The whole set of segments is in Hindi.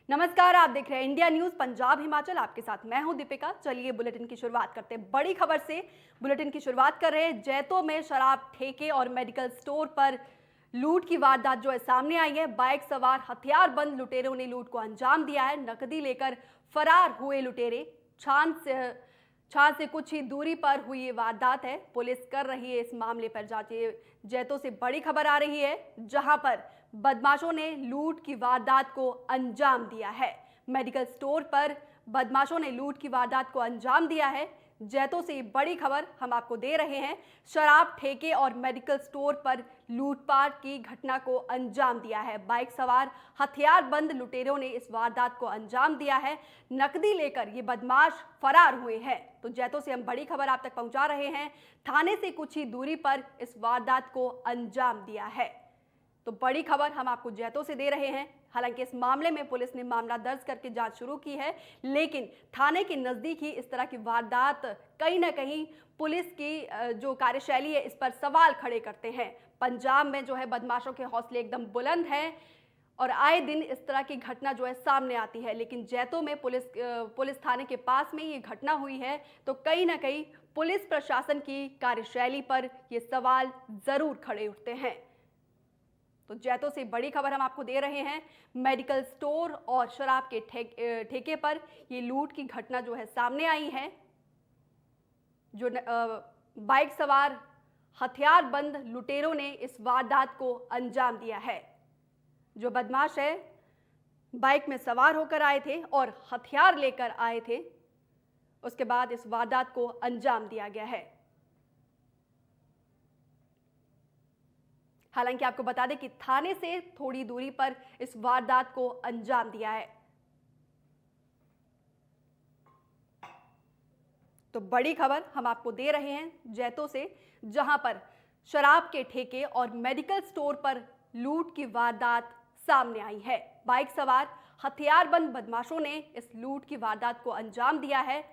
नमस्कार, आप देख रहे हैं इंडिया न्यूज पंजाब हिमाचल। आपके साथ मैं हूं दीपिका। चलिए बुलेटिन की शुरुआत करते हैं बड़ी खबर से। बुलेटिन की शुरुआत कर रहे हैं जैतों में शराब ठेके और मेडिकल स्टोर पर लूट की वारदात जो है सामने आई है। बाइक सवार हथियारबंद लुटेरों ने लूट को अंजाम दिया है। नकदी लेकर फरार हुए लुटेरे। छान से कुछ ही दूरी पर हुई ये वारदात है। पुलिस कर रही है इस मामले पर जांच। जैतों से बड़ी खबर आ रही है जहां पर बदमाशों ने लूट की वारदात को अंजाम दिया है। मेडिकल स्टोर पर बदमाशों ने लूट की वारदात को अंजाम दिया है। जैतों से बड़ी खबर हम आपको दे रहे हैं। शराब ठेके और मेडिकल स्टोर पर लूटपाट की घटना को अंजाम दिया है। बाइक सवार हथियारबंद लुटेरों ने इस वारदात को अंजाम दिया है। नकदी लेकर ये बदमाश फरार हुए हैं। तो जैतों से हम बड़ी खबर आप तक पहुंचा रहे हैं। थाने से कुछ ही दूरी पर इस वारदात को अंजाम दिया है। तो बड़ी खबर हम आपको जैतों से दे रहे हैं। हालांकि इस मामले में पुलिस ने मामला दर्ज करके जांच शुरू की है, लेकिन थाने के नजदीक ही इस तरह की वारदात कहीं ना कहीं पुलिस की जो कार्यशैली है इस पर सवाल खड़े करते हैं। पंजाब में जो है बदमाशों के हौसले एकदम बुलंद हैं और आए दिन इस तरह की घटना जो है सामने आती है। लेकिन जैतों में पुलिस थाने के पास में ये घटना हुई है, तो कहीं ना कहीं पुलिस प्रशासन की कार्यशैली पर ये सवाल जरूर खड़े उठते हैं। तो जैतों से बड़ी खबर हम आपको दे रहे हैं। मेडिकल स्टोर और शराब के ठेके पर ये लूट की घटना जो है सामने आई है। जो बाइक सवार हथियारबंद लुटेरों ने इस वारदात को अंजाम दिया है। जो बदमाश है बाइक में सवार होकर आए थे और हथियार लेकर आए थे, उसके बाद इस वारदात को अंजाम दिया गया है। हालांकि आपको बता दें कि थाने से थोड़ी दूरी पर इस वारदात को अंजाम दिया है। तो बड़ी खबर हम आपको दे रहे हैं जैतों से, जहां पर शराब के ठेके और मेडिकल स्टोर पर लूट की वारदात सामने आई है। बाइक सवार हथियारबंद बदमाशों ने इस लूट की वारदात को अंजाम दिया है।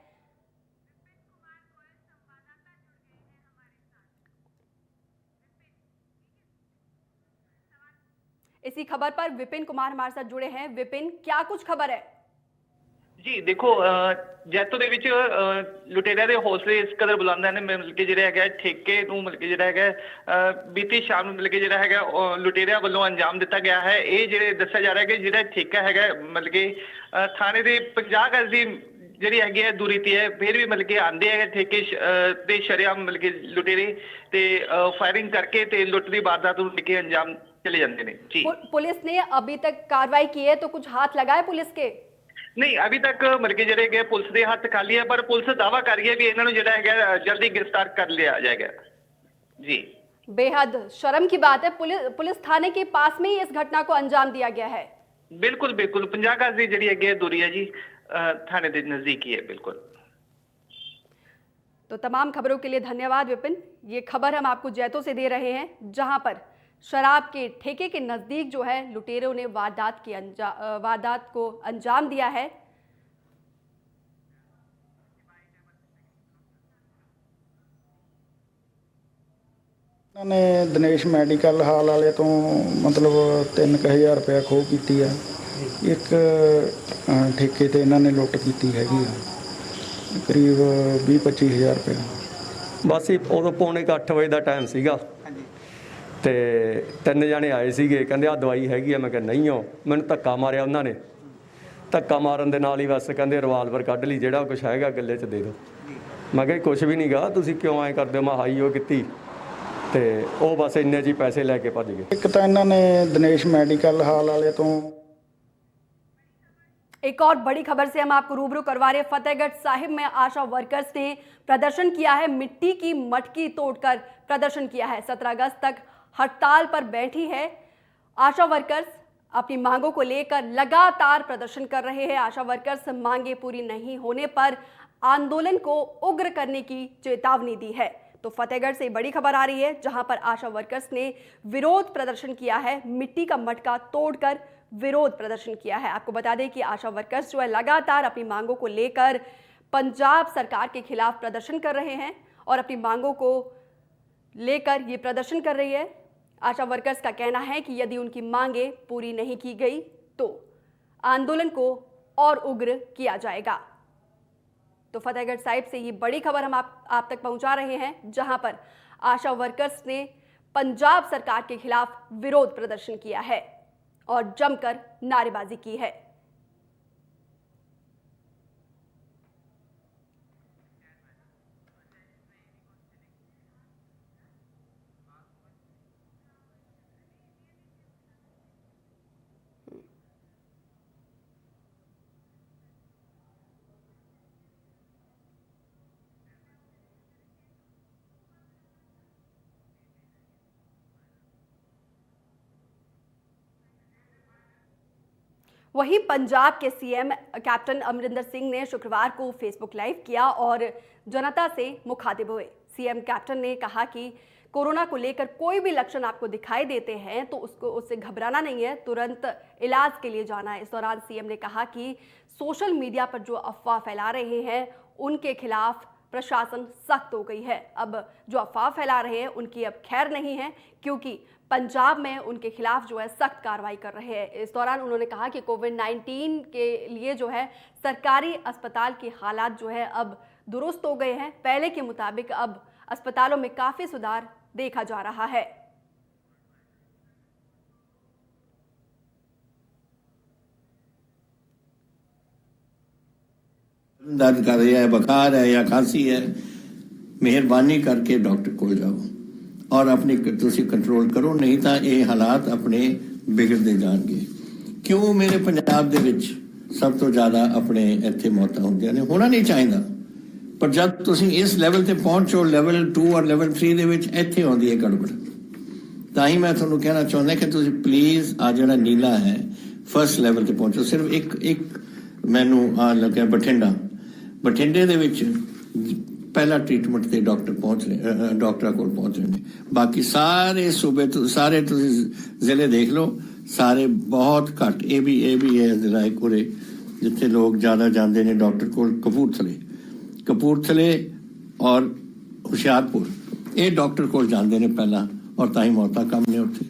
इसी खबर पर विपिन कुमार हमारे साथ जुड़े हैं। विपिन, क्या कुछ खबर है? जी देखो, ਜੈਤੋ ਦੇ ਵਿੱਚ ਲੁਟੇਰਿਆਂ ਦੇ ਹੌਸਲੇ ਇਸ ਕਦਰ ਬੁਲੰਦ ਹਨ। ਮਿਲ ਕੇ ਜਿਹੜਾ ਹੈਗਾ ਠੇਕੇ ਨੂੰ ਮਿਲ ਕੇ ਜਿਹੜਾ ਹੈਗਾ ਬੀਤੀ ਸ਼ਾਮ ਨੂੰ ਮਿਲ ਕੇ ਜਿਹੜਾ ਹੈਗਾ ਲੁਟੇਰਿਆਂ ਵੱਲੋਂ ਅੰਜਾਮ ਦਿੱਤਾ ਗਿਆ ਹੈ। ਇਹ ਜਿਹੜੇ ਦੱਸਿਆ ਜਾ ਰਿਹਾ ਕਿ ਜਿਹੜਾ ਠੇਕਾ ਹੈਗਾ ਮਿਲ ਕੇ ਥਾਣੇ ਦੇ 50 ਗਜ਼ ਦੀ ਜਿਹੜੀ ਹੈਗੀ ਹੈ ਦੂਰੀ ਤੇ ਹੈ, ਫਿਰ ਵੀ ਮਿਲ ਕੇ ਆਂਦੇ ਹੈਗੇ ਠੇਕੇ ਤੇ ਸ਼ਰੇਆਮ ਮਿਲ ਕੇ ਲੁਟੇਰੇ ਤੇ ਫਾਇਰਿੰਗ ਕਰਕੇ ਤੇ ਲੁੱਟ ਦੀ ਵਾਰਦਾਤ ਨੂੰ ਲੈ ਕੇ ਅੰਜਾਮ चले जाते हैं। जी, पुलिस ने अभी तक कार्रवाई की है, तो कुछ हाथ लगाए पुलिस के? नहीं, अभी तक मतलब कि ਜਿਹੜੇ ਹੈਗੇ ਪੁਲਿਸ ਦੇ ਹੱਥ ਖਾਲੀ ਹੈ, ਪਰ ਪੁਲਿਸ ਦਾਵਾ ਕਰ ਰਹੀ ਹੈ ਵੀ ਇਹਨਾਂ ਨੂੰ ਜਿਹੜਾ ਹੈਗਾ ਜਲਦੀ गिरफ्तार कर लिया जाएगा। जी, बेहद शर्म की बात है। पुलिस थाने के पास में ही इस घटना को अंजाम दिया गया है। बिल्कुल बिल्कुल 50 गज की ਜਿਹੜੀ ਹੈਗੀ दूरी है जी, थाने के नजदीक ही है। बिल्कुल। तो तमाम खबरों के लिए धन्यवाद विपिन। ये खबर हम आपको जैतों से दे रहे हैं, जहां पर शराब के ठेके के नजदीक जो है लुटेरों ने वारदात को अंजाम दिया है। ने दिनेश मैडिकल हाल वाले तो मतलब 3000 रुपया खोह की है। एक ठेके ते इन्होंने लुट की हैगी करीब 20-25 हज़ार रुपया। बस उदों 7:45 वजे का टाइम सीगा ਤੇ 3 ਜਣੇ ਆਏ ਸੀਗੇ, ਕਹਿੰਦੇ ਆ ਦਵਾਈ ਹੈਗੀ ਆ। ਮੈਂ ਕਿਹਾ ਨਹੀਂ ਹੋ। ਮੈਨੂੰ ਧੱਕਾ ਮਾਰਿਆ ਉਹਨਾਂ ਨੇ। ਧੱਕਾ ਮਾਰਨ ਦੇ ਨਾਲ ਹੀ ਬਸ ਕਹਿੰਦੇ ਰਿਵਾਲਵਰ ਕੱਢ ਲਈ, ਜਿਹੜਾ ਕੁਛ ਹੈਗਾ ਗੱਲੇ 'ਚ ਦੇ ਦਿਓ। ਮੈਂ ਕਿਹਾ ਕੁਛ ਵੀ ਨਹੀਂ ਗਾ, ਤੁਸੀਂ ਕਿਉਂ ਐਂ ਕਰਦੇ ਹੋ? ਮੈਂ ਹਾਈ ਉਹ ਕੀਤੀ ਤੇ ਉਹ ਬਸ ਇੰਨੇ 'ਚ ਹੀ ਪੈਸੇ ਲੈ ਕੇ ਭੱਜ ਗਏ। ਇੱਕ ਤਾਂ ਇਹਨਾਂ ਨੇ ਦਿਨੇਸ਼ ਮੈਡੀਕਲ ਹਾਲ ਵਾਲੇ ਤੋਂ एक और बड़ी खबर से हम आपको रूबरू करवा रहे हैं। फतेहगढ़ साहिब में आशा वर्कर्स ने प्रदर्शन किया है। मिट्टी की मटकी तोड़कर प्रदर्शन किया है। 17 अगस्त तक हड़ताल पर बैठी है आशा वर्कर्स। अपनी मांगों को लेकर लगातार प्रदर्शन कर रहे हैं। आशा वर्कर्स मांगे पूरी नहीं होने पर आंदोलन को उग्र करने की चेतावनी दी है। तो फतेहगढ़ से बड़ी खबर आ रही है, जहां पर आशा वर्कर्स ने विरोध प्रदर्शन किया है। मिट्टी का मटका तोड़कर विरोध प्रदर्शन किया है। आपको बता दें कि आशा वर्कर्स जो है लगातार अपनी मांगों को लेकर पंजाब सरकार के खिलाफ प्रदर्शन कर रहे हैं और अपनी मांगों को लेकर ये प्रदर्शन कर रही है। आशा वर्कर्स का कहना है कि यदि उनकी मांगे पूरी नहीं की गई तो आंदोलन को और उग्र किया जाएगा। तो फतेहगढ़ साहिब से ये बड़ी खबर हम आप तक पहुंचा रहे हैं, जहां पर आशा वर्कर्स ने पंजाब सरकार के खिलाफ विरोध प्रदर्शन किया है और जमकर नारेबाजी की है। वहीं पंजाब के सीएम कैप्टन अमरिंदर सिंह ने शुक्रवार को फेसबुक लाइव किया और जनता से मुखातिब हुए। सीएम कैप्टन ने कहा कि कोरोना को लेकर कोई भी लक्षण आपको दिखाई देते हैं तो उससे घबराना नहीं है, तुरंत इलाज के लिए जाना है। इस दौरान सीएम ने कहा कि सोशल मीडिया पर जो अफवाह फैला रहे हैं उनके खिलाफ प्रशासन सख्त हो गई है। अब जो अफवाह फैला रहे हैं उनकी अब खैर नहीं है, क्योंकि पंजाब में उनके खिलाफ जो है सख्त कार्रवाई कर रहे हैं। इस दौरान उन्होंने कहा कि कोविड-19 के लिए जो है सरकारी अस्पताल के हालात जो है अब दुरुस्त हो गए हैं। पहले के मुताबिक अब अस्पतालों में काफी सुधार देखा जा रहा है। दर्द कर रहा है, बुखार है या खांसी है, मेहरबानी करके डॉक्टर को जाओ और अपनी तुसी कंट्रोल करो, नहीं तो ये हालात अपने बिगड़ते जाएंगे। क्यों मेरे पंजाब दे विच सब तो ज़्यादा अपने इत्थे मौतां होंदियां ने, होना नहीं चाहिए, पर जब तुसी इस लेवल ते पहुंचो, लेवल 2 और लेवल 3 दे विच इत्थे आउंदी है गड़बड़। तां ही मैं तुहानूं कहना चाहुंदा कि तुसी प्लीज़ आ जिहड़ा नीला है फर्स्ट लेवल ते पहुंचो। सिर्फ एक मैनू आ लग्या बठिंडे दे विच पहला ट्रीटमेंट ते डॉक्टर पहुंच रहे, डॉक्टर कोल पहुंच रहे हैं। बाकी सारे सूबे तो सारे जिले देख लो, सारे बहुत घट। ये भी है जिला एक उरे जिथे लोग ज़्यादा जाते हैं डॉक्टर कोल, कपूरथले और हुशियारपुर, ये डॉक्टर कोल जाते हैं पहला और ताही मौतां कम ने उत्थे।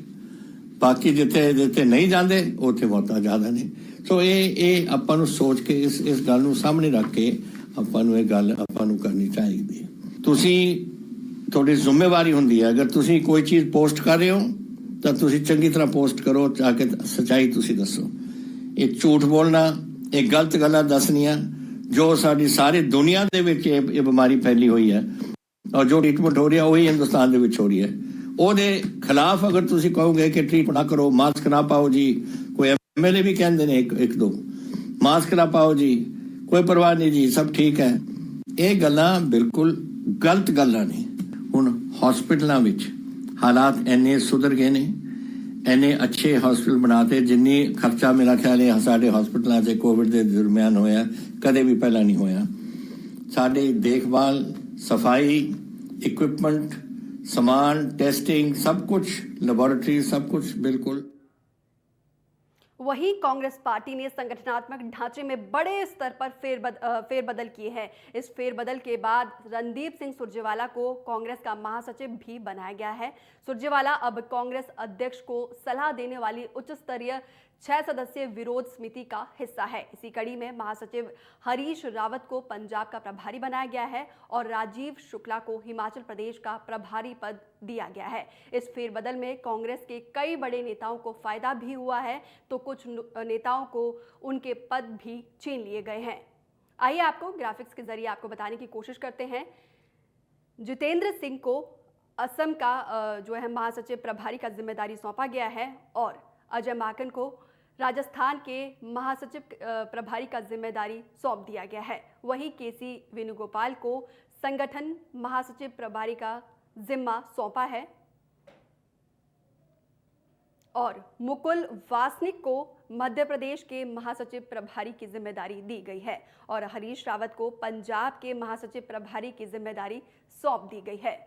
बाकी जिथे नहीं जाते उत्थे मौतां ज़्यादा ने। सो ये आपां नूं सोच के इस गल नूं सामने रख के आपां नूं ये गल आपां नूं करनी चाहिए। तुसी थोड़ी जिम्मेवारी हुंदी है, अगर तुसी कोई चीज़ पोस्ट कर रहे हो तो तुसी चंगी तरह पोस्ट करो, ताकि सच्चाई तुसी दसो। ये झूठ बोलना, ये गलत गल्लां दसनियां जो साडी सारी दुनिया दे विच ये बीमारी फैली हुई है और जो ट्रीटमेंट हो रही है वही हिंदुस्तान दे विच हो रही है। ਉਹਦੇ खिलाफ अगर तुसी कहोगे कि ट्रीट ना करो, मास्क ना पाओ जी, कोई एमएलए भी कहते हैं एक दो मास्क ना पाओ जी, कोई परवाह नहीं जी, सब ठीक है। ये गल्लां बिल्कुल गलत गल्लां ने। हुण हॉस्पिटलों में हालात इन्ने सुधर गए ने, इन्ने अच्छे हॉस्पिटल बनाते, जिन्नी खर्चा मेरा ख्याल है साडे हॉस्पिटलों से कोविड के दरम्यान होया कदे भी पहला नहीं होया। साडे देखभाल, सफाई, इक्विपमेंट, सामान, टेस्टिंग, सब कुछ, लेबोरेटरी, सब कुछ बिल्कुल। वहीं कांग्रेस पार्टी ने संगठनात्मक ढांचे में बड़े स्तर पर फेरबदल किए हैं। इस फेरबदल के बाद रणदीप सिंह सुरजेवाला को कांग्रेस का महासचिव भी बनाया गया है। सुरजेवाला अब कांग्रेस अध्यक्ष को सलाह देने वाली उच्च स्तरीय 6 सदस्यीय विरोध समिति का हिस्सा है। इसी कड़ी में महासचिव हरीश रावत को पंजाब का प्रभारी बनाया गया है और राजीव शुक्ला को हिमाचल प्रदेश का प्रभारी पद दिया गया है। इस फेरबदल में कांग्रेस के कई बड़े नेताओं को फायदा भी हुआ है, तो कुछ नेताओं को उनके पद भी छीन लिए गए हैं। आइए आपको ग्राफिक्स के जरिए आपको बताने की कोशिश करते हैं। जितेंद्र सिंह को असम का जो है महासचिव प्रभारी का जिम्मेदारी सौंपा गया है और अजय माकन को राजस्थान के महासचिव प्रभारी का जिम्मेदारी सौंप दिया गया है। वहीं केसी वेणुगोपाल को संगठन महासचिव प्रभारी का जिम्मा सौंपा है और मुकुल वासनिक को मध्य प्रदेश के महासचिव प्रभारी की जिम्मेदारी दी गई है और हरीश रावत को पंजाब के महासचिव प्रभारी की जिम्मेदारी सौंप दी गई है।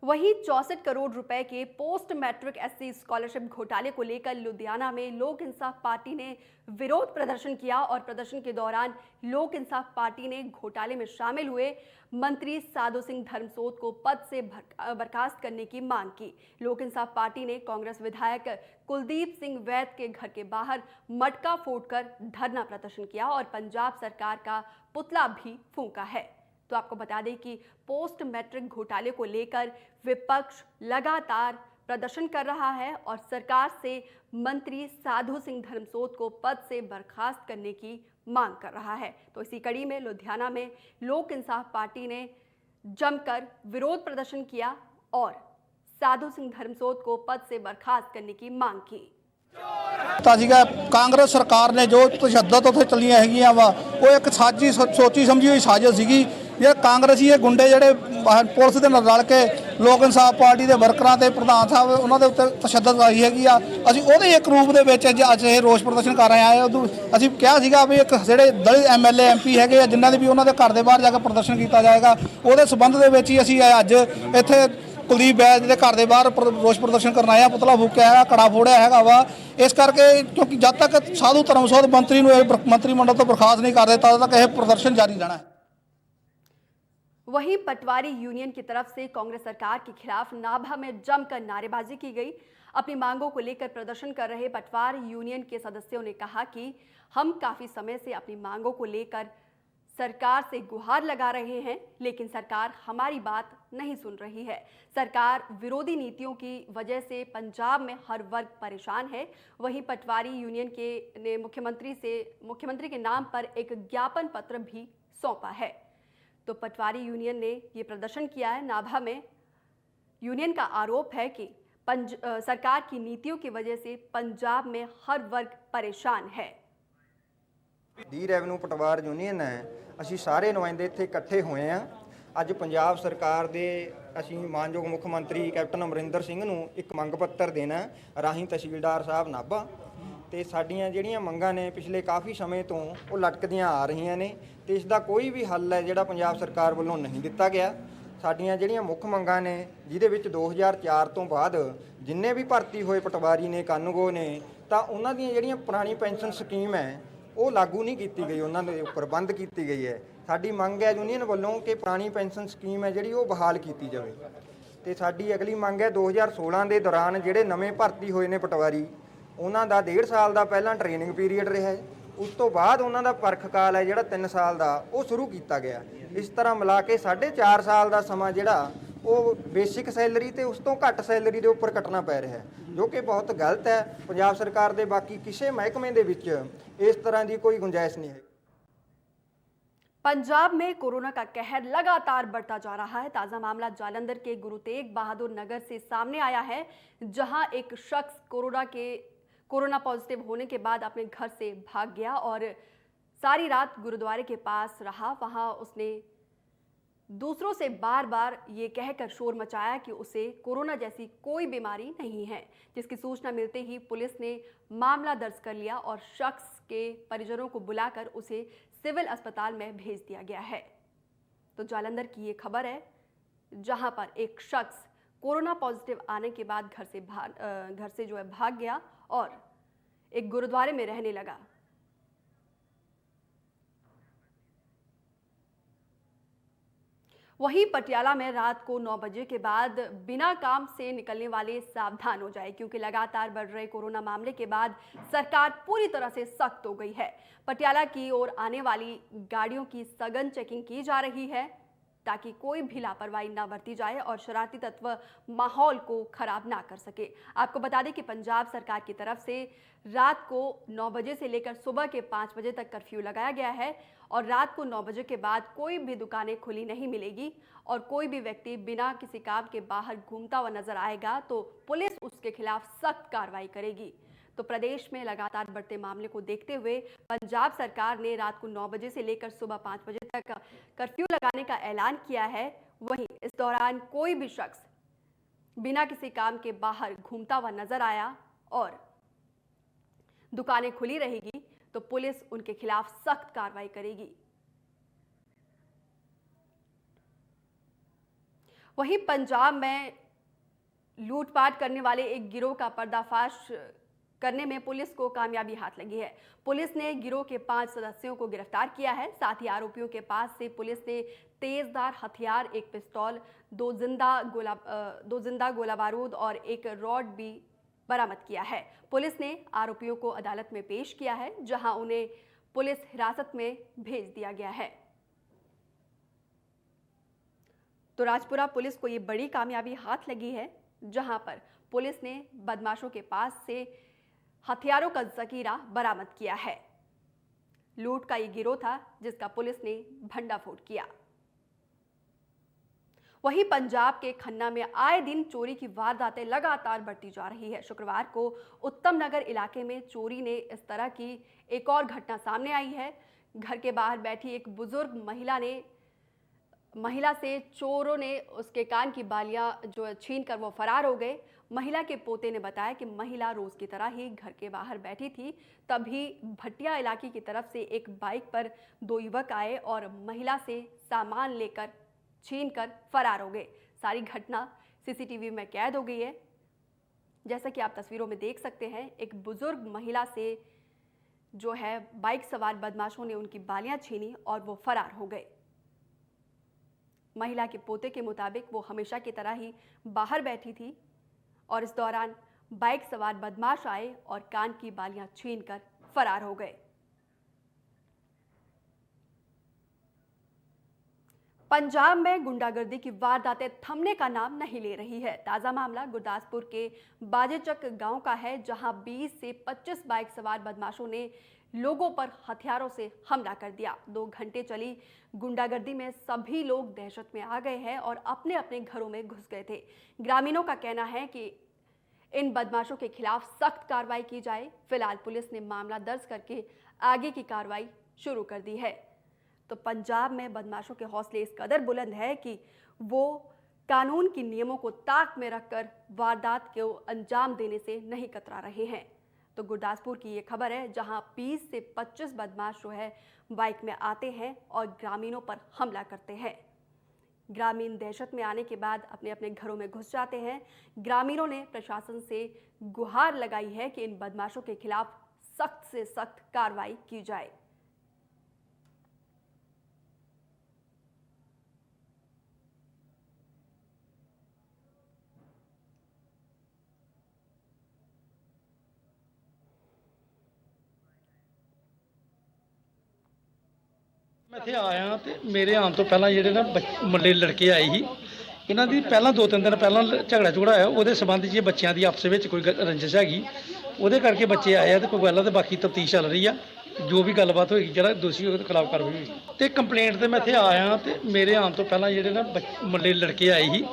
वहीं 64 करोड़ रुपए के पोस्ट मैट्रिक एससी स्कॉलरशिप घोटाले को लेकर लुधियाना में लोक इंसाफ पार्टी ने विरोध प्रदर्शन किया और प्रदर्शन के दौरान लोक इंसाफ पार्टी ने घोटाले में शामिल हुए मंत्री साधु सिंह धर्मसोत को पद से बर्खास्त करने की मांग की। लोक इंसाफ पार्टी ने कांग्रेस विधायक कुलदीप सिंह वैद के घर के बाहर मटका फोड़कर धरना प्रदर्शन किया और पंजाब सरकार का पुतला भी फूंका है। तो आपको बता दें कि पोस्ट मैट्रिक घोटाले को लेकर विपक्ष लगातार प्रदर्शन कर रहा है और सरकार से मंत्री साधु सिंह धर्मसोत को पद से बर्खास्त करने की मांग कर रहा है। तो इसी कड़ी में लुधियाना में लोक इंसाफ पार्टी ने जमकर विरोध प्रदर्शन किया और साधु सिंह धर्मसोत को पद से बर्खास्त करने की मांग की। ਸੀਗਾ ਕਾਂਗਰਸ ਸਰਕਾਰ ਨੇ ਜੋ ਤਸ਼ੱਦਦ ਉੱਥੇ ਚੱਲੀਆਂ ਹੈਗੀਆਂ ਵਾ ਉਹ ਇੱਕ ਸਾਜੀ ਸੋਚੀ ਸਮਝੀ ਹੋਈ ਸਾਜ਼ਿਸ਼ ਸੀਗੀ। ਜੇ ਕਾਂਗਰਸੀ ਇਹ ਗੁੰਡੇ ਜਿਹੜੇ ਪੁਲਿਸ ਦੇ ਨਾਲ ਰਲ ਕੇ ਲੋਕ ਇਨਸਾਫ ਪਾਰਟੀ ਦੇ ਵਰਕਰਾਂ ਤੇ ਪ੍ਰਧਾਨ ਸਾਹਿਬ ਉਹਨਾਂ ਦੇ ਉੱਤੇ ਤਸ਼ੱਦਦ ਆਈ ਹੈਗੀ ਆ, ਅਸੀਂ ਉਹਦੇ ਇੱਕ ਰੂਪ ਦੇ ਵਿੱਚ ਅੱਜ ਇਹ ਰੋਸ ਪ੍ਰਦਰਸ਼ਨ ਕਰ ਰਹੇ ਆ। ਉਦੋਂ ਅਸੀਂ ਕਿਹਾ ਸੀਗਾ ਵੀ ਇੱਕ ਜਿਹੜੇ ਦਲਿਤ ਐਮਐਲਏ ਐਮਪੀ ਹੈਗੇ ਆ ਜਿਨ੍ਹਾਂ ਦੇ ਵੀ ਉਹਨਾਂ ਦੇ ਘਰ ਦੇ ਬਾਹਰ ਜਾ ਕੇ ਪ੍ਰਦਰਸ਼ਨ ਕੀਤਾ ਜਾਏਗਾ, ਉਹਦੇ ਸਬੰਧ ਦੇ ਵਿੱਚ ਹੀ ਅਸੀਂ ਅੱਜ ਇੱਥੇ ਕੁਲਦੀਪ ਵੈਦ ਦੇ ਘਰ ਦੇ ਬਾਹਰ ਰੋਸ ਪ੍ਰਦਰਸ਼ਨ ਕਰਨ ਆਇਆ, ਪੁਤਲਾ ਫੂਕਿਆ ਹੈਗਾ, ਕੜਾ ਫੋੜਿਆ ਹੈਗਾ ਵਾ। ਇਸ ਕਰਕੇ ਕਿਉਂਕਿ ਜਦ ਤੱਕ ਸਾਧੂ ਧਰਮਸੋਤ ਮੰਤਰੀ ਨੂੰ मंत्रिमंडल तो बर्खास्त नहीं कर देता तब तक यह प्रदर्शन जारी रहना है। वहीं पटवारी यूनियन की तरफ से कांग्रेस सरकार के खिलाफ नाभा में जमकर नारेबाजी की गई। अपनी मांगों को लेकर प्रदर्शन कर रहे पटवार यूनियन के सदस्यों ने कहा कि हम काफी समय से अपनी मांगों को लेकर सरकार से गुहार लगा रहे हैं, लेकिन सरकार हमारी बात नहीं सुन रही है। सरकार विरोधी नीतियों की वजह से पंजाब में हर वर्ग परेशान है। वहीं पटवारी यूनियन ने मुख्यमंत्री के नाम पर एक ज्ञापन पत्र भी सौंपा है। तो पटवारी यूनियन ने ये प्रदर्शन किया है नाभा में। यूनियन का आरोप है कि सरकार की नीतियों की वजह से पंजाब में हर वर्ग परेशान है। डी ਰੈਵਨਿਊ ਪਟਵਾਰ ਯੂਨੀਅਨ ਹੈ, ਅਸੀਂ ਸਾਰੇ ਨੁਮਾਇੰਦੇ ਇੱਥੇ ਇਕੱਠੇ ਹੋਏ ਆ। ਅੱਜ ਪੰਜਾਬ ਸਰਕਾਰ ਦੇ ਅਸੀਂ ਮਾਨਯੋਗ ਮੁੱਖ ਮੰਤਰੀ ਕੈਪਟਨ ਅਮਰਿੰਦਰ ਸਿੰਘ ਨੂੰ ਇੱਕ ਮੰਗ ਪੱਤਰ ਦੇਣਾ ਰਾਹੀਂ ਤਹਿਸੀਲਦਾਰ ਸਾਹਿਬ ਨਾਭਾ ਤੇ ਸਾਡੀਆਂ ਜਿਹੜੀਆਂ ਮੰਗਾਂ ਨੇ ਪਿਛਲੇ ਕਾਫੀ ਸਮੇਂ ਤੋਂ ਉਹ ਲਟਕਦੀਆਂ ਆ ਰਹੀਆਂ ਨੇ ਤੇ ਇਸ ਦਾ ਕੋਈ ਵੀ ਹੱਲ ਹੈ ਜਿਹੜਾ ਪੰਜਾਬ ਸਰਕਾਰ ਵੱਲੋਂ ਨਹੀਂ ਦਿੱਤਾ ਗਿਆ। ਸਾਡੀਆਂ ਜਿਹੜੀਆਂ ਮੁੱਖ ਮੰਗਾਂ ਨੇ ਜਿਹਦੇ ਵਿੱਚ 2004 ਤੋਂ ਬਾਅਦ ਜਿੰਨੇ ਵੀ ਭਰਤੀ ਹੋਏ ਪਟਵਾਰੀ ਨੇ ਕਾਨੂੰਗੋ ਨੇ ਤਾਂ ਉਹਨਾਂ ਦੀਆਂ ਜਿਹੜੀਆਂ ਪੁਰਾਣੀ ਪੈਨਸ਼ਨ ਸਕੀਮ ਹੈ ਉਹ ਲਾਗੂ ਨਹੀਂ ਕੀਤੀ ਗਈ, ਉਹਨਾਂ ਦੇ ਉੱਪਰ ਬੰਦ ਕੀਤੀ ਗਈ ਹੈ। ਸਾਡੀ ਮੰਗ ਹੈ ਯੂਨੀਅਨ ਵੱਲੋਂ ਕਿ ਪੁਰਾਣੀ ਪੈਨਸ਼ਨ ਸਕੀਮ ਹੈ ਜਿਹੜੀ ਉਹ ਬਹਾਲ ਕੀਤੀ ਜਾਵੇ ਤੇ ਸਾਡੀ ਅਗਲੀ ਮੰਗ ਹੈ 2016 ਦੇ ਦੌਰਾਨ ਜਿਹੜੇ ਨਵੇਂ ਭਰਤੀ ਹੋਏ ਨੇ ਪਟਵਾਰੀ ਉਹਨਾਂ ਦਾ 1.5 ਸਾਲ ਦਾ ਪਹਿਲਾਂ ਟ੍ਰੇਨਿੰਗ ਪੀਰੀਅਡ ਰਿਹਾ ਹੈ, ਉਸ ਤੋਂ ਬਾਅਦ ਉਹਨਾਂ ਦਾ ਪਰਖ ਕਾਲ ਹੈ ਜਿਹੜਾ 3 ਸਾਲ ਦਾ ਉਹ ਸ਼ੁਰੂ ਕੀਤਾ ਗਿਆ। ਇਸ ਤਰ੍ਹਾਂ ਮਿਲਾ ਕੇ 4.5 ਸਾਲ ਦਾ ਸਮਾਂ ਜਿਹੜਾ ਉਹ ਬੇਸਿਕ ਸੈਲਰੀ ਤੇ ਉਸ ਤੋਂ ਘੱਟ ਸੈਲਰੀ ਦੇ ਉੱਪਰ ਕੱਟਣਾ ਪੈ ਰਿਹਾ ਹੈ, ਜੋ ਕਿ ਬਹੁਤ ਗਲਤ ਹੈ। ਪੰਜਾਬ ਸਰਕਾਰ ਦੇ ਬਾਕੀ ਕਿਸੇ ਮਹਿਕਮੇ ਦੇ ਵਿੱਚ ਇਸ ਤਰ੍ਹਾਂ ਦੀ ਕੋਈ ਗੁੰਜਾइश नहीं है। पंजाब में कोरोना का कहर लगातार बढ़ता जा रहा है। ताजा मामला जालंधर के गुरु तेग बहादुर नगर से सामने आया है, जहां एक शख्स कोरोना पॉजिटिव होने के बाद अपने घर से भाग गया और सारी रात गुरुद्वारे के पास रहा। वहां उसने दूसरों से बार बार ये कहकर शोर मचाया कि उसे कोरोना जैसी कोई बीमारी नहीं है, जिसकी सूचना मिलते ही पुलिस ने मामला दर्ज कर लिया और शख्स के परिजनों को बुलाकर उसे सिविल अस्पताल में भेज दिया गया है। तो जालंधर की ये खबर है, जहां पर एक शख्स कोरोना पॉजिटिव आने के बाद घर से जो है भाग गया और एक गुरुद्वारे में रहने लगा। वहीं पटियाला में रात को 9 बजे के बाद बिना काम से निकलने वाले सावधान हो जाए, क्योंकि लगातार बढ़ रहे कोरोना मामले के बाद सरकार पूरी तरह से सख्त हो गई है। पटियाला की ओर आने वाली गाड़ियों की सघन चेकिंग की जा रही है ताकि कोई भी लापरवाही ना बरती जाए और शरारती तत्व माहौल को खराब ना कर सके। आपको बता दें कि पंजाब सरकार की तरफ से रात को 9 बजे से लेकर सुबह के 5 बजे तक कर्फ्यू लगाया गया है और रात को 9 बजे के बाद कोई भी दुकानें खुली नहीं मिलेगी और कोई भी व्यक्ति बिना किसी काम के बाहर घूमता हुआ नजर आएगा तो पुलिस उसके खिलाफ सख्त कार्रवाई करेगी। तो प्रदेश में लगातार बढ़ते मामले को देखते हुए पंजाब सरकार ने रात को 9 बजे से लेकर सुबह 5 बजे तक कर्फ्यू लगाने का ऐलान किया है। वहीं इस दौरान कोई भी शख्स बिना किसी काम के बाहर घूमता हुआ नजर आया और दुकानें खुली रहेगी तो पुलिस उनके खिलाफ सख्त कार्रवाई करेगी। वहीं पंजाब में लूटपाट करने वाले एक गिरोह का पर्दाफाश करने में पुलिस को कामयाबी हाथ लगी है। पुलिस ने गिरोह के 5 सदस्यों को गिरफ्तार किया है। साथ ही आरोपियों के पास से पुलिस ने तेजधार हथियार, एक पिस्तौल, 2 जिंदा गोला बारूद और एक रॉड भी बरामद किया है। पुलिस ने आरोपियों को अदालत में पेश किया है, जहां उन्हें पुलिस हिरासत में भेज दिया गया है। तो राजपुरा पुलिस को ये बड़ी कामयाबी हाथ लगी है, जहां पर पुलिस ने बदमाशों के पास से हथियारों का जखीरा बरामद किया है। लूट का ये गिरोह था जिसका पुलिस ने भंडाफोड़ किया। वहीं पंजाब के खन्ना में आए दिन चोरी की वारदातें लगातार बढ़ती जा रही है। शुक्रवार को उत्तम नगर इलाके में चोरी ने इस तरह की एक और घटना सामने आई है। घर के बाहर बैठी एक बुजुर्ग महिला से चोरों ने उसके कान की बालियां जो छीन कर वो फरार हो गए। महिला के पोते ने बताया कि महिला रोज की तरह ही घर के बाहर बैठी थी, तभी भटिया इलाके की तरफ से एक बाइक पर 2 युवक आए और महिला से सामान लेकर छीन कर फरार हो गए। सारी घटना सीसीटीवी में कैद हो गई है। जैसा कि आप तस्वीरों में देख सकते हैं, एक बुजुर्ग महिला से जो है बाइक सवार बदमाशों ने उनकी बालियां छीनी और वो फरार हो गए। महिला के पोते के मुताबिक वो हमेशा की तरह ही बाहर बैठी थी और इस दौरान बाइक सवार बदमाश आए और कान की बालियां छीनकर फरार हो गए। पंजाब में गुंडागर्दी की वारदातें थमने का नाम नहीं ले रही है। ताजा मामला गुरदासपुर के बाजेचक गांव का है, जहां 20 से 25 बाइक सवार बदमाशों ने लोगों पर हथियारों से हमला कर दिया। 2 घंटे चली गुंडागर्दी में सभी लोग दहशत में आ गए हैं और अपने अपने घरों में घुस गए थे। ग्रामीणों का कहना है कि इन बदमाशों के खिलाफ सख्त कार्रवाई की जाए। फिलहाल पुलिस ने मामला दर्ज करके आगे की कार्रवाई शुरू कर दी है। तो पंजाब में बदमाशों के हौसले इस कदर बुलंद है कि वो कानून के नियमों को ताक में रखकर वारदात को अंजाम देने से नहीं कतरा रहे हैं। तो गुरदासपुर की ये खबर है, जहां 20 से 25 बदमाश जो है बाइक में आते हैं और ग्रामीणों पर हमला करते हैं। ग्रामीण दहशत में आने के बाद अपने अपने घरों में घुस जाते हैं। ग्रामीणों ने प्रशासन से गुहार लगाई है कि इन बदमाशों के खिलाफ सख्त से सख्त कार्रवाई की जाए। ਮੈਂ ਇੱਥੇ ਆਇਆ ਤੇ ਮੇਰੇ ਆਉਣ ਤੋਂ ਪਹਿਲਾਂ ਜਿਹੜੇ ਨਾ ਮੁੰਡੇ ਲੜਕੇ ਆਏ ਸੀ, ਇਹਨਾਂ ਦੀ ਪਹਿਲਾਂ 2-3 ਦਿਨ ਪਹਿਲਾਂ ਝਗੜਾ ਹੋਇਆ। ਉਹਦੇ ਸੰਬੰਧ 'ਚ ਬੱਚਿਆਂ ਦੀ ਆਪਸ ਵਿੱਚ ਕੋਈ ਰੰਜਿਸ਼ ਹੈਗੀ, ਉਹਦੇ ਕਰਕੇ ਬੱਚੇ ਆਏ ਆ ਤੇ ਕੋਈ ਗੱਲ ਤੇ ਬਾਕੀ ਤਫਤੀਸ਼ ਚੱਲ ਰਹੀ ਆ। ਜੋ ਵੀ ਗੱਲਬਾਤ ਹੋਏਗੀ, ਜਿਹੜਾ ਦੋਸ਼ੀ ਉਹਦੇ ਖਿਲਾਫ ਕਾਰਵਾਈ ਹੋਏਗੀ। ਤੇ ਕੰਪਲੇਂਟ ਤੇ ਮੈਂ ਇੱਥੇ ਆਇਆ ਤੇ ਮੇਰੇ ਆਉਣ ਤੋਂ ਪਹਿਲਾਂ ਜਿਹੜੇ ਨਾ ਮੁੰਡੇ ਲੜਕੇ ਆਏ ਸੀ,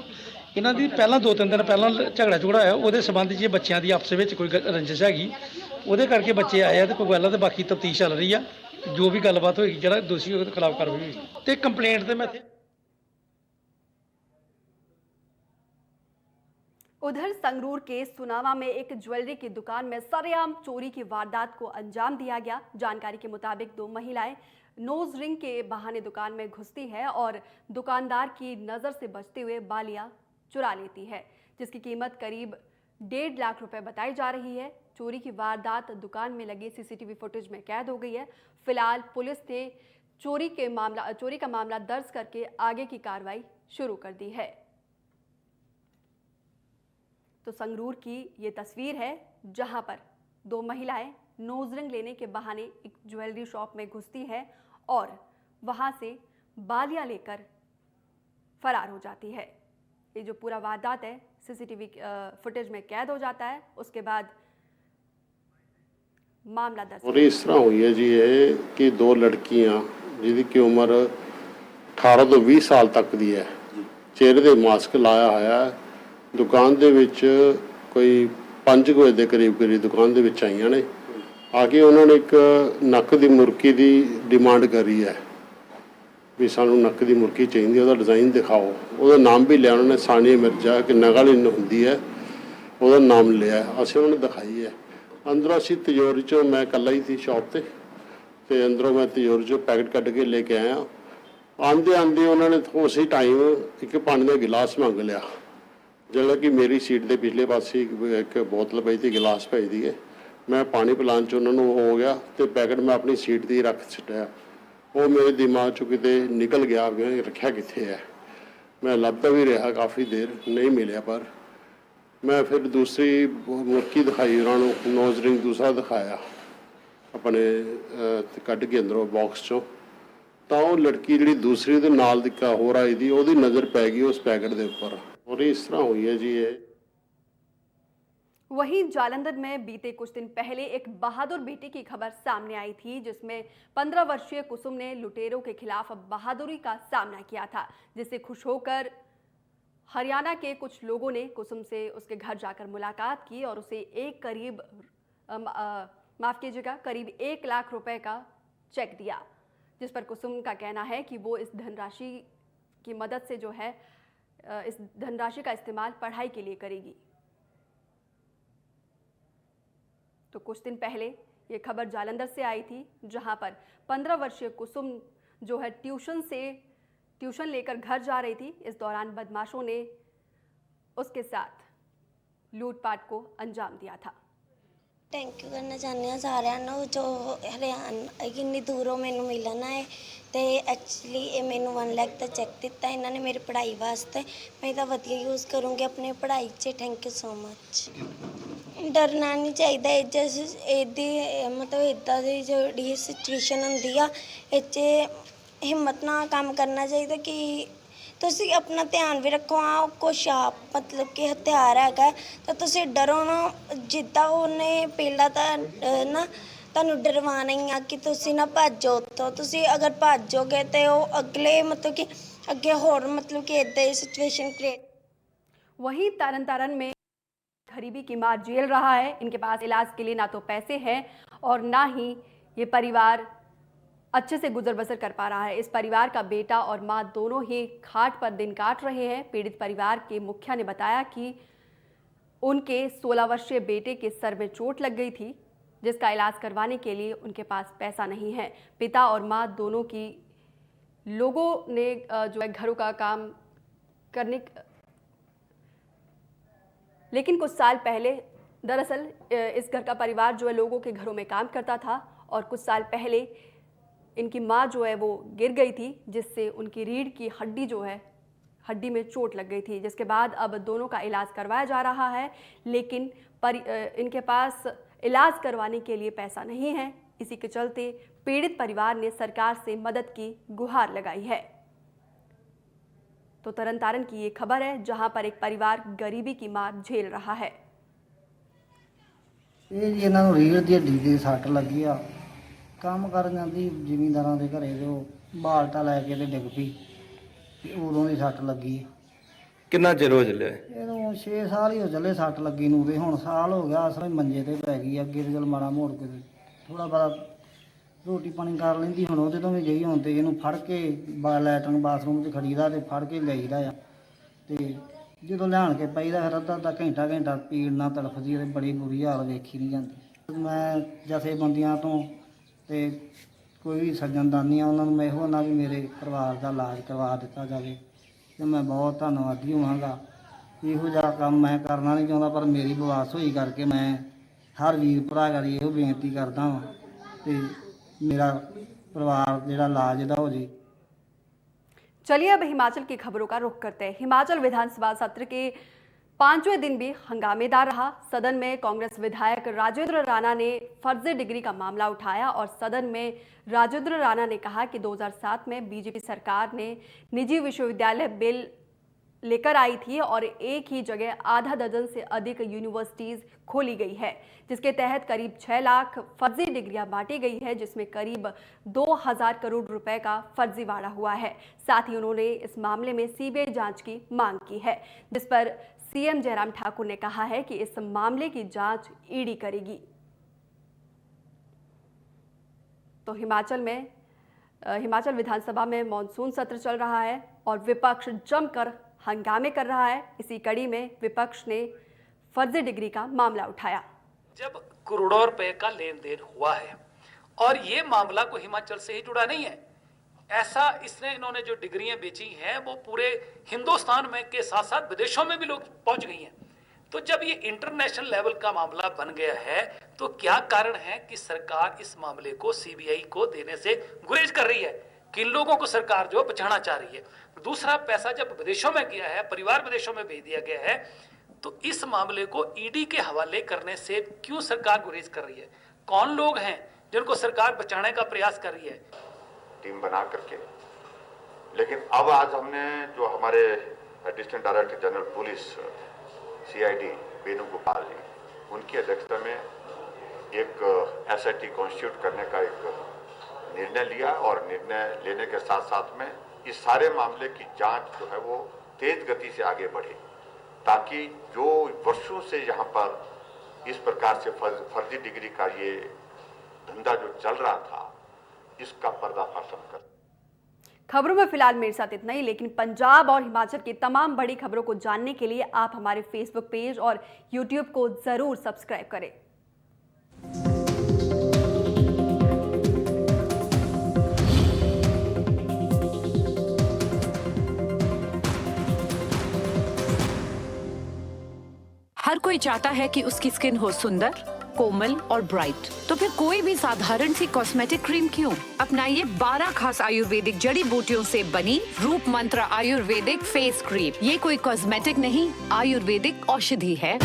ਇਹਨਾਂ ਦੀ ਪਹਿਲਾਂ 2-3 ਦਿਨ ਪਹਿਲਾਂ ਝਗੜਾ ਹੋਇਆ। ਉਹਦੇ ਸੰਬੰਧ 'ਚ ਬੱਚਿਆਂ ਦੀ ਆਪਸ ਵਿੱਚ ਕੋਈ ਰੰਜਿਸ਼ ਹੈਗੀ, ਉਹਦੇ ਕਰਕੇ ਬੱਚੇ ਆਏ ਆ ਤੇ ਕੋਈ ਗੱਲ ਤੇ ਬਾਕੀ ਤਫਤੀਸ਼ ਚੱਲ ਰਹੀ ਆ। जो भी गलबात होगी, जरा दोषी के खिलाफ कार्रवाई होगी। तो कंप्लेंट तो मैं उधर संगरूर के सुनावा में एक ज्वेलरी की दुकान में सरेआम चोरी की वारदात को अंजाम दिया गया। जानकारी के मुताबिक 2 महिलाएं नोज रिंग के बहाने दुकान में घुसती है और दुकानदार की नजर से बचते हुए बालियां चुरा लेती है, जिसकी कीमत करीब 1.5 लाख रुपए बताई जा रही है। चोरी की वारदात दुकान में लगे सीसीटीवी फुटेज में कैद हो गई है। फिलहाल पुलिस ने चोरी का मामला दर्ज करके आगे की कार्रवाई शुरू कर दी है। तो संगरूर की ये तस्वीर है, जहां पर 2 महिलाएं नोज रिंग लेने के बहाने एक ज्वेलरी शॉप में घुसती हैं और वहां से बालियां लेकर फरार हो जाती है। ये जो पूरा वारदात है सीसीटीवी फुटेज में कैद हो जाता है। उसके बाद मामला दर्ज और इस तरह हुई है जी ये कि 2 लड़कियां जिनकी उम्र 18 ਤੋਂ 20 ਸਾਲ ਤੱਕ ਦੀ ਹੈ, ਚਿਹਰੇ ਦੇ ਮਾਸਕ ਲਾਇਆ ਹੋਇਆ ਹੈ। ਦੁਕਾਨ ਦੇ ਵਿੱਚ ਕੋਈ 5 ਵਜੇ ਦੇ ਕਰੀਬ ਦੁਕਾਨ ਦੇ ਵਿੱਚ ਆਈਆਂ ਨੇ। ਆ ਕੇ ਉਹਨਾਂ ਨੇ ਇੱਕ ਨੱਕ ਦੀ ਮੁਰਕੀ ਦੀ ਡਿਮਾਂਡ ਕਰੀ ਹੈ ਵੀ ਸਾਨੂੰ ਨੱਕ ਦੀ ਮੁਰਕੀ ਚਾਹੀਦੀ, ਉਹਦਾ ਡਿਜ਼ਾਈਨ ਦਿਖਾਓ। ਉਹਦਾ ਨਾਮ ਵੀ ਲਿਆ ਉਹਨਾਂ ਨੇ, ਸਾਨੀਆ ਮਿਰਜ਼ਾ ਕਿ ਨਗਾਲਿਨ ਹੁੰਦੀ ਹੈ, ਉਹਦਾ ਨਾਮ ਲਿਆ। ਅਸੀਂ ਉਹਨਾਂ ਨੂੰ ਦਿਖਾਈ ਹੈ। ਅੰਦਰੋਂ ਅਸੀਂ ਤਿਜੋਰੀ 'ਚੋਂ, ਮੈਂ ਇਕੱਲਾ ਹੀ ਸੀ ਸ਼ਾਪ 'ਤੇ ਅੰਦਰੋਂ ਮੈਂ ਤਿਜੋਰੀ 'ਚੋਂ ਪੈਕਟ ਕੱਢ ਕੇ ਲੈ ਕੇ ਆਇਆ ਆਉਂਦੇ ਆਉਂਦੇ ਉਹਨਾਂ ਨੇ ਉਸੇ ਟਾਈਮ ਇੱਕ ਪਾਣੀ ਦਾ ਗਿਲਾਸ ਮੰਗ ਲਿਆ, ਜਿਹੜਾ ਕਿ ਮੇਰੀ ਸੀਟ ਦੇ ਪਿਛਲੇ ਪਾਸੇ ਇੱਕ ਬੋਤਲ ਪਈ ਸੀ, ਗਿਲਾਸ ਪਈ ਦੀ ਹੈ। ਮੈਂ ਪਾਣੀ ਪਿਲਾਉਣ 'ਚ ਉਹਨਾਂ ਨੂੰ ਹੋ ਗਿਆ ਤੇ ਪੈਕਟ ਮੈਂ ਆਪਣੀ ਸੀਟ 'ਤੇ ਹੀ ਰੱਖ ਛੱਡਿਆ। ਉਹ ਮੇਰੇ ਦਿਮਾਗ 'ਚੋਂ ਕਿਤੇ ਨਿਕਲ ਗਿਆ, ਮੈਂ ਰੱਖਿਆ ਕਿੱਥੇ ਹੈ। ਮੈਂ ਲੱਭਦਾ ਵੀ ਰਿਹਾ ਕਾਫੀ ਦੇਰ, ਨਹੀਂ ਮਿਲਿਆ। ਪਰ ਮੈਂ ਫਿਰ ਦੂਸਰੀ ਮੁਰਕੀ ਦਿਖਾਈ ਉਹਨਾਂ ਨੂੰ, ਨੋਜ਼ ਰਿੰਗ ਦੂਸਰਾ ਦਿਖਾਇਆ ਆਪਣੇ ਕੱਢ ਕੇ ਅੰਦਰੋਂ ਬਾਕਸ 'ਚੋਂ, ਤਾਂ ਉਹ ਲੜਕੀ ਜਿਹੜੀ ਦੂਸਰੀ ਦੇ ਨਾਲ ਦੀ ਹੋਰ ਆਈ ਦੀ, ਉਹਦੀ ਨਜ਼ਰ ਪੈ ਗਈ ਉਸ पैकेट ਦੇ ਉੱਪਰ। और इस तरह हुई है जी ये। वहीं जालंधर में बीते कुछ दिन पहले एक बहादुर बेटी की खबर सामने आई थी, जिसमें 15 वर्षीय कुसुम ने लुटेरों के खिलाफ बहादुरी का सामना किया था, जिससे खुश होकर हरियाणा के कुछ लोगों ने कुसुम से उसके घर जाकर मुलाकात की और उसे करीब 1 लाख रुपए का चेक दिया, जिस पर कुसुम का कहना है कि वो इस धनराशि की मदद से जो है इस धनराशि का इस्तेमाल पढ़ाई के लिए करेगी। तो कुछ दिन पहले ये खबर जालंधर से आई थी, जहां पर 15 वर्षीय कुसुम जो है ट्यूशन लेकर घर जा रही थी। इस दौरान बदमाशों ने उसके साथ लूटपाट को अंजाम दिया था। थैंक यू करना चाहते हैं सारिਆਂ जो हरियाणा किन्नी दूरों मैनू मिलना है तो एक्चुअली ये मैनू 1 लाख का चैक दिता इन्होंने मेरी पढ़ाई वास्ते। मैं तो वधिया यूज़ करूँगी अपनी पढ़ाई से। Thank you so much. डरना नहीं चाहिए, मतलब इदा की जी सिचुएशन होंगी आ, हिम्मत ना काम करना चाहिए कि ਤੁਸੀਂ अपना ध्यान भी रखो। हाँ कुछ आप मतलब कि हथियार है तो तुसी डरो ना, जिदा उन्हें पहला तो ना तुहानू डरवाना ही आ कि तुसी ना भजो। तो तुसी अगर भजोगे तो अगले मतलब कि अगे होर मतलब कि इदा सिचुएशन क्रिएट। वहीं तरन में गरीबी की मार झेल रहा है। इनके पास इलाज के लिए ना तो पैसे हैं और ना ही ये परिवार अच्छे से गुजर बसर कर पा रहा है। इस परिवार का बेटा और मां दोनों ही खाट पर दिन काट रहे हैं। पीड़ित परिवार के मुखिया ने बताया कि उनके 16 वर्षीय बेटे के सर में चोट लग गई थी, जिसका इलाज करवाने के लिए उनके पास पैसा नहीं है। पिता और मां दोनों की लोगों ने जो है घरों का काम करने, लेकिन कुछ साल पहले दरअसल इस घर का परिवार जो है लोगों के घरों में काम करता था और कुछ साल पहले इनकी माँ जो है वो गिर गई थी, जिससे उनकी रीढ़ की हड्डी जो है हड्डी में चोट लग गई थी, जिसके बाद अब दोनों का इलाज करवाया जा रहा है। लेकिन इनके पास इलाज करवाने के लिए पैसा नहीं है। इसी के चलते पीड़ित परिवार ने सरकार से मदद की गुहार लगाई है। तो तरन की ये खबर है, जहां पर एक परिवार गरीबी की मार झेल रहा है। इन्हों रीढ़ की हड्डी की सट लगी आ, काम कर जाती जिमींदारों के घरे जो बाल्टा लैके डिग पई, उदों की सट लगी। कितना चिर हो चलिया? ਇਹਨੂੰ 6 ਸਾਲ ਹੀ ਹੋ ਚੱਲੇ ਸੱਟ ਲੱਗੀ ਨੂੰ, ਤੇ ਹੁਣ ਸਾਲ ਹੋ ਗਿਆ ਅਸਲ ਮੰਜੇ ਤੇ ਪੈ ਗਈ। ਅੱਗੇ ਤੇ ਚਲ ਮਾੜਾ ਮੋੜ ਕੇ ਥੋੜਾ ਬੜਾ ਰੋਟੀ ਪਾਣੀ ਕਰ ਲੈਂਦੀ, ਹੁਣ ਉਹਦੇ ਤੋਂ ਵੀ ਗਈ। ਹੁਣ ਤੇ ਇਹਨੂੰ ਫੜ ਕੇ ਲੈਟਰਨ ਬਾਥਰੂਮ 'ਚ ਖੜੀਦਾ ਤੇ ਫੜ ਕੇ ਲਿਆਈਦਾ ਆ, ਤੇ ਜਦੋਂ ਲਿਆਣ ਕੇ ਪਈਦਾ ਫਿਰ ਅੱਧਾ ਘੰਟਾ ਪੀੜ ਨਾਲ ਤੜਫਦੀ, ਤੇ ਬੜੀ ਬੁਰੀ ਹਾਲ ਵੇਖੀ ਨਹੀਂ ਜਾਂਦੀ। ਮੈਂ ਜਥੇਬੰਦੀਆਂ ਤੋਂ ਤੇ ਕੋਈ ਵੀ ਸੱਜਣਦਾਨੀਆਂ ਉਹਨਾਂ ਨੂੰ ਮੈਂ ਇਹੋ ਨਾ ਵੀ ਮੇਰੇ ਪਰਿਵਾਰ ਦਾ ਇਲਾਜ ਕਰਵਾ ਦਿੱਤਾ ਜਾਵੇ, ਤੇ ਮੈਂ ਬਹੁਤ ਧੰਨਵਾਦੀ ਹੋਵਾਂਗਾ। ਇਹੋ ਜਿਹਾ ਕੰਮ ਮੈਂ ਕਰਨਾ ਨਹੀਂ ਚਾਹੁੰਦਾ, ਪਰ ਮੇਰੀ ਬਵਾਸ ਹੋਈ ਕਰਕੇ ਮੈਂ ਹਰ ਵੀਰ ਭਰਾ ਗਾੜੀ ਇਹੋ ਬੇਨਤੀ ਕਰਦਾ ਹਾਂ ਤੇ मेरा परिवार जेड़ा इलाज दा हो जाए। चलिए अब हिमाचल की खबरों का रुख करते हैं। हिमाचल विधानसभा सत्र के 5वें दिन भी हंगामेदार रहा। सदन में कांग्रेस विधायक राजेंद्र राणा ने फर्जी डिग्री का मामला उठाया और सदन में राजेंद्र राणा ने कहा कि 2007 में बीजेपी सरकार ने निजी विश्वविद्यालय बिल लेकर आई थी और एक ही जगह आधा दर्जन से अधिक यूनिवर्सिटीज खोली गई है, जिसके तहत करीब 6 लाख फर्जी डिग्रियां बांटी गई है, जिसमें करीब 2000 करोड़ रुपए का फर्जीवाड़ा हुआ है। साथ ही उन्होंने इस मामले में सीबीआई जांच की मांग की है, जिस पर सीएम जयराम ठाकुर ने कहा है कि इस मामले की जांच ईडी करेगी। तो हिमाचल विधानसभा में मॉनसून सत्र चल रहा है और विपक्ष जमकर हंगामे कर रहा है। इसी कड़ी में विपक्ष ने फर्जी डिग्री का मामला उठाया। जब करोड़ों रुपए का लेन देन हुआ है और ये मामला को हिमाचल से ही जुड़ा नहीं है, ऐसा इसने इन्होंने जो डिग्रियां बेची हैं वो पूरे हिंदुस्तान में के साथ साथ विदेशों में भी लोग पहुंच गई हैं। तो जब ये इंटरनेशनल लेवल का मामला बन गया है तो क्या कारण है कि सरकार इस मामले को सीबीआई को देने से गुरेज कर रही है? किन लोगों को सरकार जो बचाना चाह रही है? दूसरा, पैसा जब विदेशों में गया है, परिवार विदेशों में भेज दिया गया है, तो इस मामले को ईडी के हवाले करने से क्यों सरकार गुरेज कर रही है? कौन लोग हैं जिनको सरकार बचाने का प्रयास कर रही है? टीम बना करके, लेकिन अब आज हमने जो हमारे additional director general police CID Venugopal ji, उनकी अध्यक्षता में एक एसआईटी कॉन्स्टिट्यूट करने का एक निर्णय लिया और निर्णय लेने के साथ साथ में इस सारे मामले की जांच जो है वो तेज गति से आगे बढ़े, ताकि जो वर्षों से यहाँ पर इस प्रकार से फर्जी डिग्री का ये धंधा जो चल रहा था, इसका पर्दाफाश हम कर। खबरों में फिलहाल मेरे साथ इतना ही, लेकिन पंजाब और हिमाचल की तमाम बड़ी खबरों को जानने के लिए आप हमारे फेसबुक पेज और यूट्यूब को जरूर सब्सक्राइब करें। हर कोई चाहता है कि उसकी स्किन हो सुंदर, कोमल और ब्राइट, तो फिर कोई भी साधारण सी कॉस्मेटिक क्रीम क्यों? अपनाइए 12 खास आयुर्वेदिक जड़ी बूटियों से बनी रूप मंत्र आयुर्वेदिक फेस क्रीम। ये कोई कॉस्मेटिक नहीं, आयुर्वेदिक औषधि है।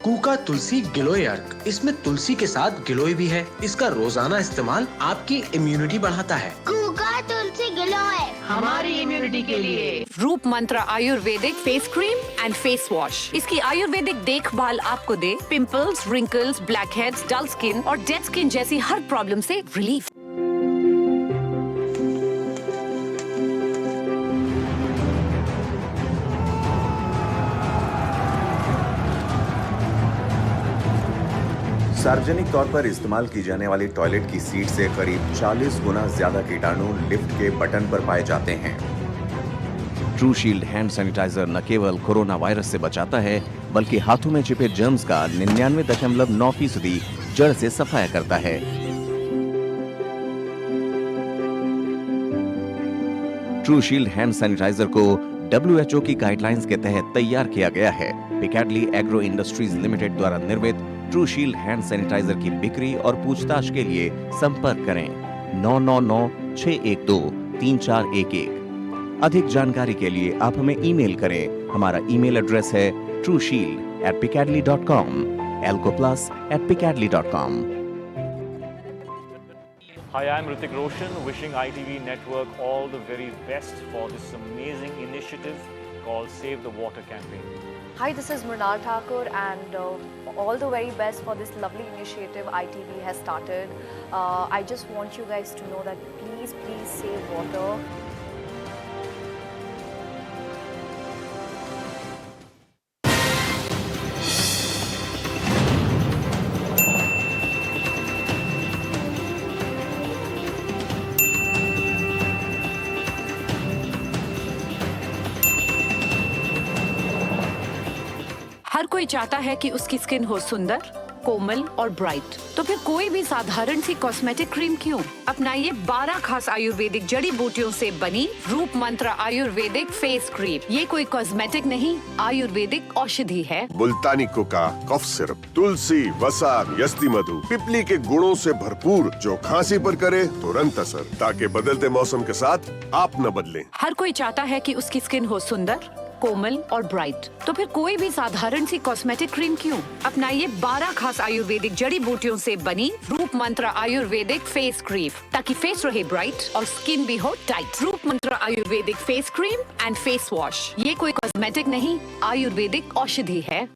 कूका तुलसी गिलोय अर्क, इसमें तुलसी के साथ गिलोय भी है। इसका रोजाना इस्तेमाल आपकी इम्यूनिटी बढ़ाता है। कूका तुलसी गिलोय हमारी इम्यूनिटी के लिए। Roop Mantra ayurvedic face cream and face wash. इसकी आयुर्वेदिक देखभाल आपको दे pimples, wrinkles, blackheads, dull skin और डेड स्किन जैसी हर प्रॉब्लम से रिलीफ। सार्वजनिक तौर पर इस्तेमाल की जाने वाली टॉयलेट की सीट से करीब 40 गुना ज्यादा कीटाणु लिफ्ट के बटन पर पाए जाते हैं। ट्रू शील्ड हैंड सैनिटाइजर न केवल कोरोना वायरस से बचाता है, बल्कि हाथों में छिपे जर्म्स का 99.9% जड़ से सफाया करता है। ट्रू शील्ड हैंड सैनिटाइजर को WHO की गाइडलाइंस के तहत तैयार किया गया है। पिकैडली एग्रो इंडस्ट्रीज लिमिटेड द्वारा निर्मित ट्रू शील्ड हैंड सैनिटाइजर की बिक्री और पूछताछ के लिए संपर्क करें 999-612-3411। अधिक जानकारी के लिए आप हमें ईमेल करें। हमारा ईमेल एड्रेस है trueshield@picadly.com, elcoplas@picadly.com। Hi, I'm Hrithik Roshan, wishing ITV Network all the very best for this amazing initiative called Save the Water campaign. Hi, this is Mrinal Thakur and all the very best for this lovely initiative ITV has started. I just want you guys to know that please save water. हर कोई चाहता है कि उसकी स्किन हो सुंदर, कोमल और ब्राइट, तो फिर कोई भी साधारण सी कॉस्मेटिक क्रीम क्यों? अपनाइए 12 खास आयुर्वेदिक जड़ी बूटियों से बनी रूप मंत्र आयुर्वेदिक फेस क्रीम। ये कोई कॉस्मेटिक नहीं, आयुर्वेदिक औषधि है। मुल्तानी कोका, कफ सिरप, तुलसी, वसा, यस्ती मधु, पिपली के गुणों से भरपूर, जो खांसी पर करे तुरंत असर, ताकि बदलते मौसम के साथ आप न बदलें। हर कोई चाहता है कि उसकी स्किन हो सुंदर, कोमल और ब्राइट, तो फिर कोई भी साधारण सी कॉस्मेटिक क्रीम क्यों? अपनाइए 12 खास आयुर्वेदिक जड़ी बूटियों से बनी रूप मंत्र आयुर्वेदिक फेस क्रीम, ताकि फेस रहे ब्राइट और स्किन भी हो टाइट। रूप Mantra ayurvedic face cream and face wash. ये कोई कॉस्मेटिक नहीं, आयुर्वेदिक औषधि है।